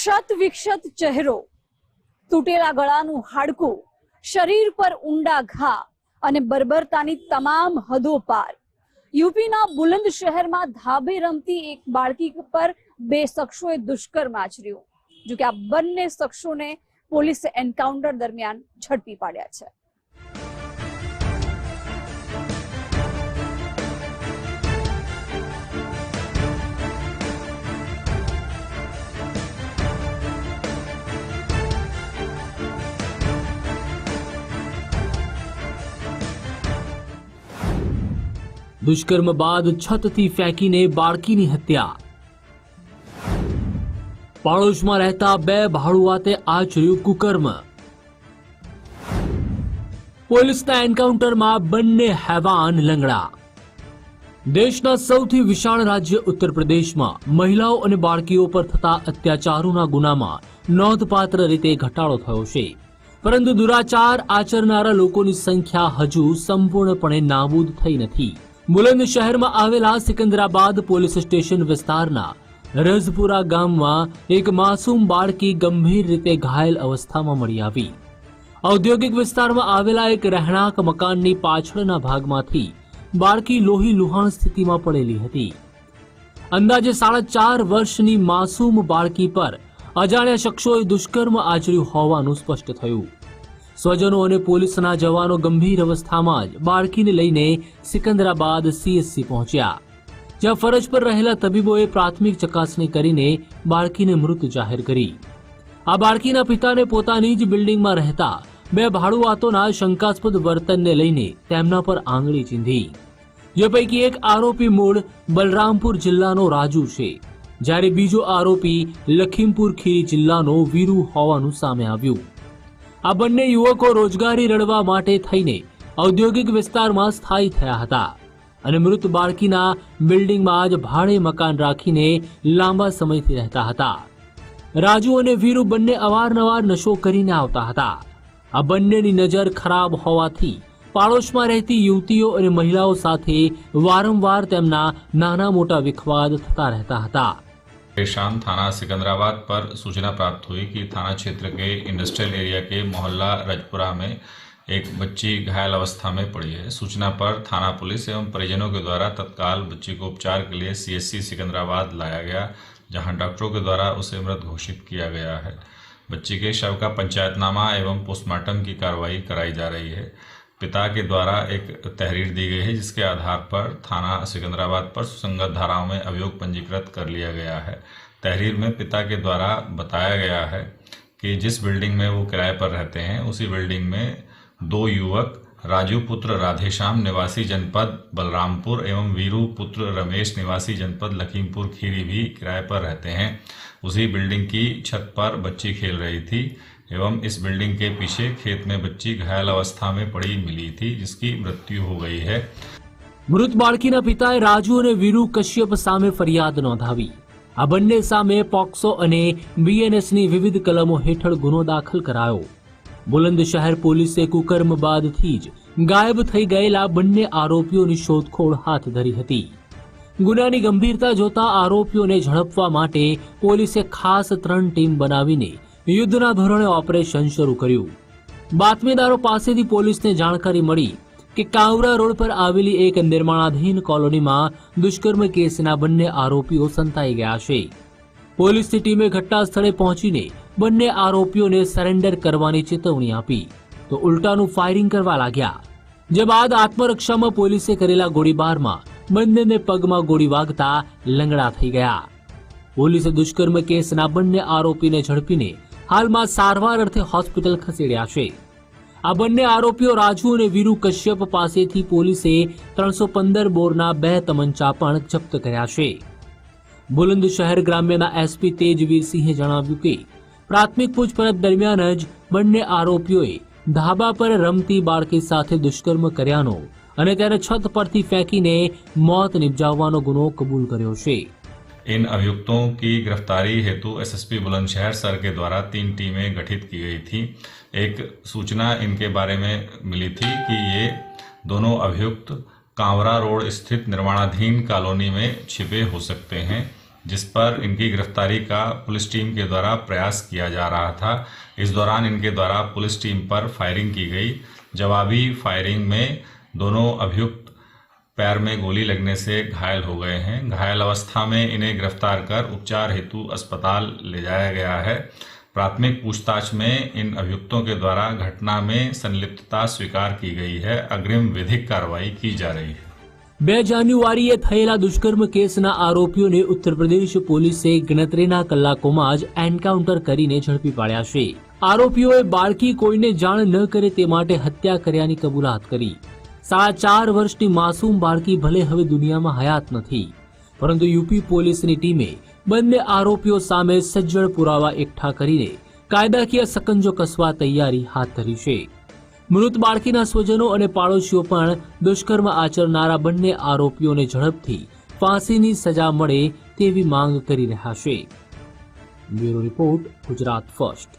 क्षत विक्षत चेहरो, तूटेला गळानुं हाडकुं, शरीर पर ऊंडा घा અને બર્બરતાની તમામ હદો પાર। યુપીના બુલંદ શહેરમાં ધાબે રમતી એક બાળકી પર બે શખ્સોએ દુષ્કર્મ આચર્યું। જો કે આ બંને શખ્સોને પોલીસે એન્કાઉન્ટર દરમિયાન ઝડપી પાડ્યા છે। दुष्कर्म बाद छतथी फेंकीने बाळकीनी हत्या। पाड़ोशमां रहता बे भाड़ुआते आचर्યું कुकर्म। पोलीसना एनकाउंटरमां बंने हैवान लंगड़ा। देशना सौथी विशाळ राज्य उत्तर प्रदेशमां महिलाओं अने बाळकीओ पर थता अत्याचारोना गुनामां नोंधपात्र रीते घटाडो थयो छे, परंतु दुराचार आचरनारा लोकोनी संख्या हजू संपूर्णपणे नाबूद थई नथी। बुलंद शहर में आवेला सिकंदराबाद पोलीस स्टेशन विस्तारना रजपुरा गाम में एक मासूम बाळकी गंभीर रीते घायल अवस्था में मळी आवी। औद्योगिक विस्तार में आवेला एक રહેણાંક मकाननी पाछळना भागमांथी बाळकी लोही लुहाण स्थिति में पड़ेली हती। अंदाजे 4.5 वर्षनी मासूम बाळकी पर अजाण्या शख्सोए दुष्कर्म आचर्યું होવાનું स्पष्ट थयुं। स्वजनों और पोलीसना जवानों गंभीर अवस्था में बाळकीने लईने सिकंदराबाद सीएचसी पहुंच्या, ज्यां फरज पर रहेला तबीबोए प्राथमिक चकासणी करीने बाळकीने मृत जाहिर करी। आ बाळकीना पिताने पोतानी ज बिल्डिंग में रहता बे भाड़ुआतोना शंकास्पद वर्तनने लईने तेमना पर आंगળી चींधी। जे पैकी एक आरोपी मूळ बलरामपुर जिल्लानो राजू छे, ज्यारे बीजो आरोपी लखीमपुर खीरी जिल्लानो वीरू होवानुं सामे આવ્યું। आ बंने युवको रोजगारी रळवा माटे थईने औद्योगिक विस्तारमां स्थायी थया हता अने मृत बाळकीना बिल्डिंगमां ज भाड़े मकान राखीने लांबा समयथी रहता हता। राजू अने वीरू बंने अवारनवार नशो करीने आवता हता। आ बंनेनी नजर खराब होवाथी पाड़ोशमां रहती युवतीओ अने महिलाओ साथे वारंवार तेमना नाना मोटा विखवाद थता रहता हता। शाम थाना सिकंदराबाद पर सूचना प्राप्त हुई कि थाना क्षेत्र के इंडस्ट्रियल एरिया के मोहल्ला रजपुरा में एक बच्ची घायल अवस्था में पड़ी है। सूचना पर थाना पुलिस एवं परिजनों के द्वारा तत्काल बच्ची को उपचार के लिए सीएचसी सिकंदराबाद लाया गया, जहां डॉक्टरों के द्वारा उसे मृत घोषित किया गया है। बच्ची के शव का पंचायतनामा एवं पोस्टमार्टम की कार्रवाई कराई जा रही है। पिता के द्वारा एक तहरीर दी गई है, जिसके आधार पर थाना सिकंदराबाद पर सुसंगत धाराओं में अभियोग पंजीकृत कर लिया गया है। तहरीर में पिता के द्वारा बताया गया है कि जिस बिल्डिंग में वो किराए पर रहते हैं, उसी बिल्डिंग में 2 युवक राजू पुत्र राधेश्याम निवासी जनपद बलरामपुर एवं वीरू पुत्र रमेश निवासी जनपद लखीमपुर खीरी भी किराए पर रहते हैं। उसी बिल्डिंग की छत पर बच्ची खेल रही थी एवं इस बिल्डिंग के पीछे खेत में बच्ची घायल अवस्था में पड़ी मिली थी, जिसकी मृत्यु हो गई है। मृत बाळकीना पिताए राजू अने वीरू कश्यप सामे फरियाद नोंधावी। आ बंने सामे पॉक्सो अने बीएनएसनी विविध कलमो हेठळ गुनो दाखल करायो। बुलंद शहर पोलीसे कुकर्म बादथी ज गायब थई गયેલા બંને આરોપીઓની શોધખોળ હાથ ધરી હતી। ગુનાની ગંભીરતા જોતા આરોપીઓને ઝડપવા માટે પોલીસે ખાસ 3 ટીમ બનાવીને युद्धना धोरणे ऑपरेशन शुरू कर्યું। बातमीदारों पासेथी पोलीसने जाणकारी मळी कि कावरा रोड पर आवेली एक निर्माणाधीन कॉलोनी में दुष्कर्म केसना बंने आरोपीओ संताई गया छे। पोलीसनी टीमे घटना स्थळे पहोंचीने बंने आरोपीओने सरेन्डर करवानी चेतवणी आपी तो उल्टानुं फायरिंग करवा लाग्या। जे बाद आत्मरक्षामां पोलीसे करेला गोळीबारमां बंनेने पगमां गोळी वागता लंगड़ा थई गया। पोलीसे दुष्कर्म केसना बंने आरोपीने झड़पीने हाल में सारवार अर्थे होस्पिटल खसेड्या छे। आ बंने आरोपीओ राजू और वीरू कश्यप पासेथी पोलीसे 315 बोरना 2 तमंचा पण जप्त कर्या छे। बुलंद शहर ग्राम्यना एसपी तेजवीर सिंहे जणाव्युं के प्राथमिक पूछपरछ दरमियान ज बंने आरोपीओए धाबा पर रमती बाळकी साथे दुष्कर्म कर्यानो अने तेने छत परथी फेंकीने मौत निपजाववानो गुनो कबूल कर्यो छे। इन अभियुक्तों की गिरफ्तारी हेतु एसएसपी बुलंदशहर सर के द्वारा 3 टीमें गठित की गई थी। एक सूचना इनके बारे में मिली थी कि ये दोनों अभियुक्त कांवरा रोड स्थित निर्माणाधीन कॉलोनी में छिपे हो सकते हैं, जिस पर इनकी गिरफ्तारी का पुलिस टीम के द्वारा प्रयास किया जा रहा था। इस दौरान इनके द्वारा पुलिस टीम पर फायरिंग की गई। जवाबी फायरिंग में दोनों अभियुक्त पैर में गोली लगने से घायल हो गए हैं। घायल अवस्था में इन्हें गिरफ्तार कर उपचार हेतु अस्पताल ले जाया गया है। प्राथमिक पूछताछ में इन अभियुक्तों के द्वारा घटना में संलिप्तता स्वीकार की गई है। अग्रिम विधिक कार्रवाई की जा रही है। 2 જાન્યુઆરીએ થયેલા દુષ્કર્મ કેસના આરોપીઓને ઉત્તર પ્રદેશ પોલીસે ગણતરીના કલાકોમાં જ એન્કાઉન્ટર કરીને ઝડપી પાડ્યા છે। આરોપીઓએ બાળકી કોઈને જાણ ન કરે તે માટે હત્યા કર્યાની કબૂલાત કરી। 4.5 વર્ષની માસૂમ બાળકી ભલે હવે દુનિયામાં હયાત નથી, પરંતુ યુપી પોલીસની ટીમે બંને આરોપીઓ સામે સજ્જડ પુરાવા એકઠા કરીને કાયદાકીય સકંજો કસવા તૈયારી હાથ ધરી છે। મૃત બાળકીના સ્વજનો અને પાડોશીઓ પણ દુષ્કર્મ આચરનારા બંને આરોપીઓને ઝડપથી ફાંસીની સજા મળે તેવી માંગ કરી રહ્યા છે। Bureau report, Gujarat first.